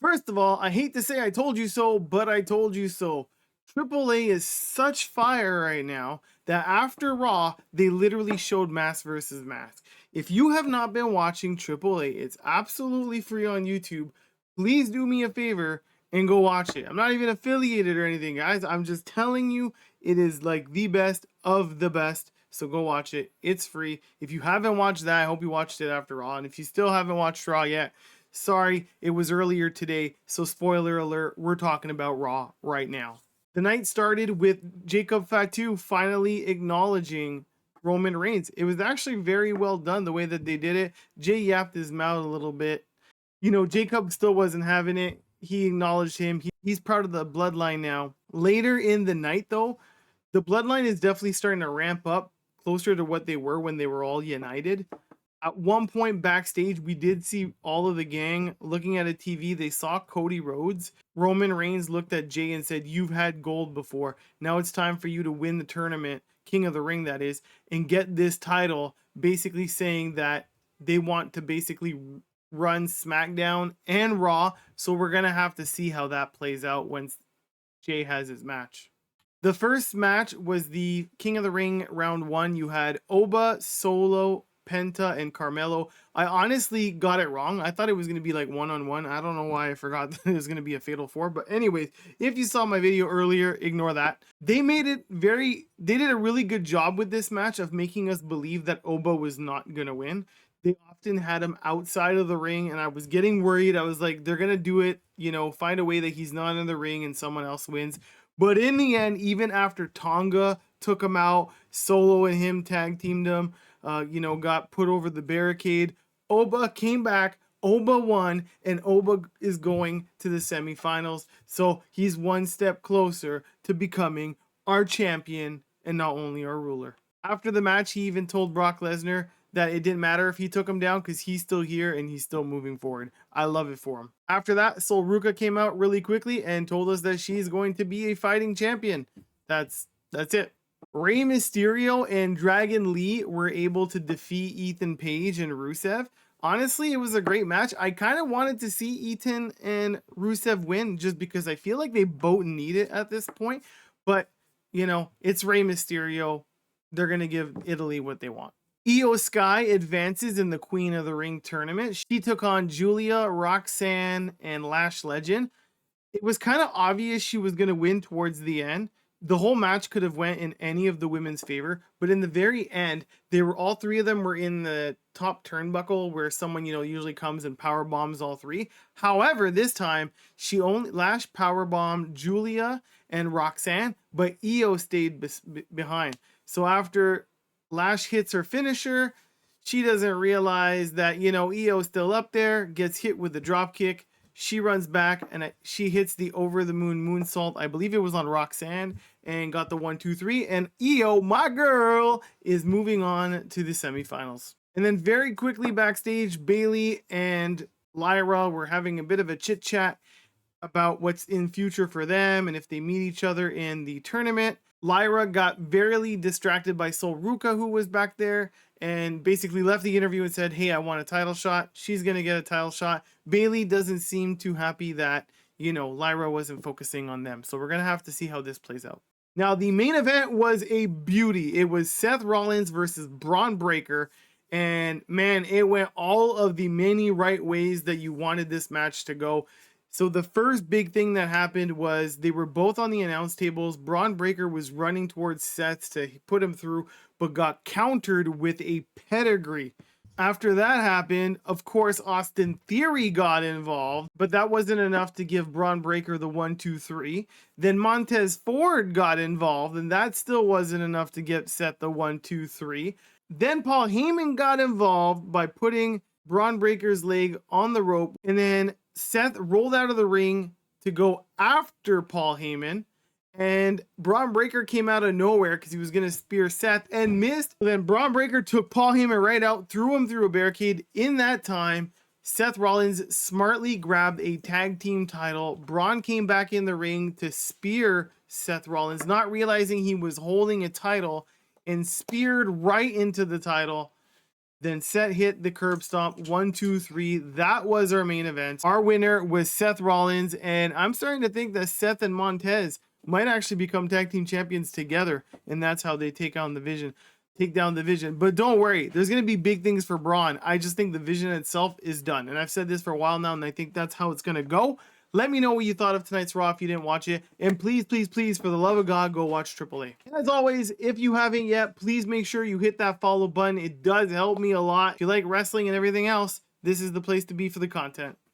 First of all, I hate to say I told you so, but I told you so. AAA is such fire right now that after Raw, they literally showed Mask versus Mask. If you have not been watching AAA, it's absolutely free on YouTube. Please do me a favor and go watch it. I'm not even affiliated or anything, guys. I'm just telling you it is like the best of the best. So go watch it. It's free. If you haven't watched that, I hope you watched it after Raw. And if you still haven't watched Raw yet, sorry, it was earlier today, so spoiler alert, we're talking about Raw right now. The night started with Jacob Fatu finally acknowledging Roman Reigns. It was actually very well done the way that they did it. Jay yapped his mouth a little bit. You know, Jacob still wasn't having it. He acknowledged him. He's proud of the bloodline now. Later in the night, though, the bloodline is definitely starting to ramp up closer to what they were when they were all united. At one point backstage, we did see all of the gang looking at a TV. They saw Cody Rhodes. Roman Reigns looked at Jay and said, "You've had gold before. Now it's time for you to win the tournament, King of the Ring, that is, and get this title." Basically saying that they want to basically run SmackDown and Raw. So we're going to have to see how that plays out when Jay has his match. The first match was the King of the Ring round one. You had Oba, Solo, Penta, and Carmelo. I honestly got it wrong. I thought it was going to be like one-on-one. I don't know why I forgot that it was going to be a fatal four. But anyways, if you saw my video earlier, ignore that. They did a really good job with this match of making us believe that Oba was not going to win. They often had him outside of the ring, and I was getting worried. I was like, they're going to do it, you know, find a way that he's not in the ring and someone else wins. But in the end, even after Tonga took him out, Solo and him tag teamed him, got put over the barricade. Oba came back, Oba won, and Oba is going to the semifinals. So he's one step closer to becoming our champion and not only our ruler. After the match, he even told Brock Lesnar that it didn't matter if he took him down because he's still here and he's still moving forward. I love it for him. After that, Sol Ruka came out really quickly and told us that she's going to be a fighting champion. That's it. Rey Mysterio and Dragon Lee were able to defeat Ethan Page and Rusev. Honestly, it was a great match. I kind of wanted to see Ethan and Rusev win just because I feel like they both need it at this point. But, you know, it's Rey Mysterio. They're going to give Italy what they want. Iyo Sky advances in the Queen of the Ring tournament. She took on Julia, Roxanne, and Lash Legend. It was kind of obvious she was going to win towards the end. The whole match could have went in any of the women's favor, but in the very end, all three of them were in the top turnbuckle where someone, usually comes and power bombs all three. However, this time Lash power bombed Julia and Roxanne, but Iyo stayed behind. So after Lash hits her finisher, she doesn't realize that, Io's still up there, gets hit with the drop kick. She runs back and she hits the over the moon moonsault. I believe it was on Roxanne and got the 1, 2, 3. And Iyo, my girl, is moving on to the semifinals. And then very quickly backstage, Bayley and Lyra were having a bit of a chit chat about what's in future for them and if they meet each other in the tournament. Lyra got very distracted by Sol Ruka, who was back there, and basically left the interview and said, "Hey, I want a title shot." She's going to get a title shot. Bayley doesn't seem too happy that, Lyra wasn't focusing on them. So we're going to have to see how this plays out. Now, the main event was a beauty. It was Seth Rollins versus Bron Breakker. And man, it went all of the many right ways that you wanted this match to go. So the first big thing that happened was they were both on the announce tables. Bron Breakker was running towards Seth to put him through, but got countered with a pedigree. After that happened, of course, Austin Theory got involved, but that wasn't enough to give Bron Breakker the 1, 2, 3. Then Montez Ford got involved, and that still wasn't enough to get Seth the 1, 2, 3. Then Paul Heyman got involved by putting Bron Breakker's leg on the rope, and then Seth rolled out of the ring to go after Paul Heyman, and Bron Breakker came out of nowhere because he was going to spear Seth and missed. Then Bron Breakker took Paul Heyman right out, threw him through a barricade. In that time, Seth Rollins smartly grabbed a tag team title. Bron came back in the ring to spear Seth Rollins, not realizing he was holding a title, and speared right into the title. Then Seth hit the curb stomp. 1, 2, 3. That was our main event. Our winner was Seth Rollins, and I'm starting to think that Seth and Montez might actually become tag team champions together, and that's how they take down the Vision. But don't worry, there's gonna be big things for Bron. I just think the Vision itself is done, and I've said this for a while now, and I think that's how it's gonna go. Let me know what you thought of tonight's Raw if you didn't watch it. And please, please, please, for the love of God, go watch AAA. And as always, if you haven't yet, please make sure you hit that follow button. It does help me a lot. If you like wrestling and everything else, this is the place to be for the content.